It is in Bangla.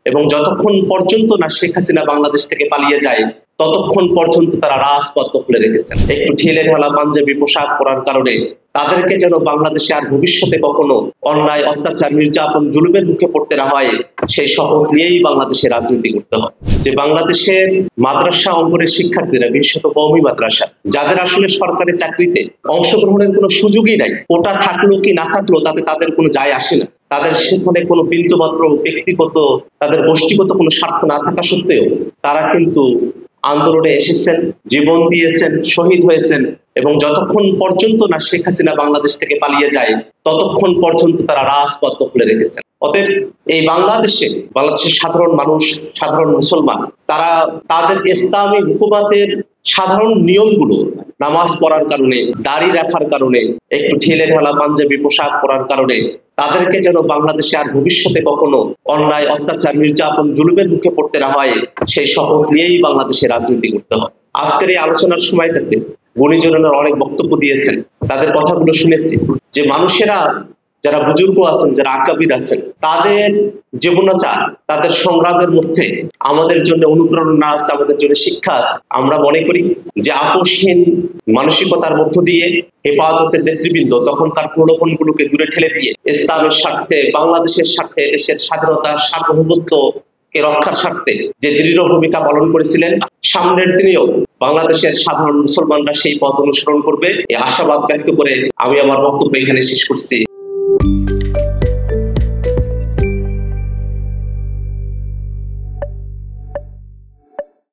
এবং যতক্ষণ পর্যন্ত না শেখ হাসিনা বাংলাদেশ থেকে পালিয়ে যায় ততক্ষণ পর্যন্ত তারা রাজপথ দখলে রেখেছেন। একটু ঢিলে ঢালা পাঞ্জাবি পোশাক পরার কারণে তাদেরকে যেন বাংলাদেশে আর ভবিষ্যতে কখনো অন্যায়, অত্যাচার, নির্যাতন, জুলুমের মুখে পড়তে না হয় সেই শপথ নিয়েই বাংলাদেশে রাজনীতি করতে হয়। যে বাংলাদেশের মাদ্রাসা অঙ্গনের শিক্ষার্থীরা, বিশেষত কওমি মাদ্রাসা, যাদের আসলে সরকারি চাকরিতে অংশগ্রহণের কোনো সুযোগই নাই, কোটা থাকলো কি না থাকলো তাতে তাদের কোনো যায় আসে না, তাদের সেখানে কোনো বিন্দুমাত্র ব্যক্তিগত, তাদের গোষ্ঠীগত কোনো স্বার্থ না থাকা সত্ত্বেও তারা কিন্তু আন্দোলনে এসেছেন, জীবন দিয়েছেন, শহীদ হয়েছেন এবং যতক্ষণ পর্যন্ত না শেখ হাসিনা বাংলাদেশ থেকে পালিয়ে যায় ততক্ষণ পর্যন্ত তারা রাজপথ দখলে রেখেছেন। অতএব এই বাংলাদেশের সাধারণ মানুষ, সাধারণ মুসলমান, তারা তাদের ইসলামী হুকুমাতের সাধারণ নিয়মগুলো, নামাজ পড়ার কারণে, দাড়ি রাখার কারণে, একটু ঢিলে ঢালা পাঞ্জাবি পোশাক পরার কারণে তাদেরকে যেন বাংলাদেশে আর ভবিষ্যতে কখনো অন্যায়, অত্যাচার, নির্যাতন, জুলুমের মুখে পড়তে না হয় সেই শপথ নিয়েই বাংলাদেশে রাজনীতি করতে হয়। আজকের এই আলোচনার সময়টাতে গুণীজনেরা অনেক বক্তব্য দিয়েছেন, তাদের কথাগুলো শুনেছি যে মানুষেরা, যারা বুজুর্গ আছেন, যারা আকাবির আছেন, তাদের জীবনাচার, তাদের সংগ্রামের মধ্যে আমাদের জন্য অনুপ্রেরণা আছে, আমাদের জন্য শিক্ষা আছে। আমরা মনে করি যে আপোষহীন মানসিকতার মধ্য দিয়ে হেফাজতের নেতৃবৃন্দ তখনকার প্রলোভনগুলোকে দূরে ঠেলে দিয়ে ইসলামের স্বার্থে, বাংলাদেশের স্বার্থে, দেশের স্বাধীনতা, সার্বভৌমত্ব কে রক্ষার স্বার্থে যে দৃঢ় ভূমিকা পালন করেছিলেন, সামনের দিনেও বাংলাদেশের সাধারণ মুসলমানরা সেই পথ অনুসরণ করবে এই আশাবাদ ব্যক্ত করে আমি আমার বক্তব্য এখানে শেষ করছি।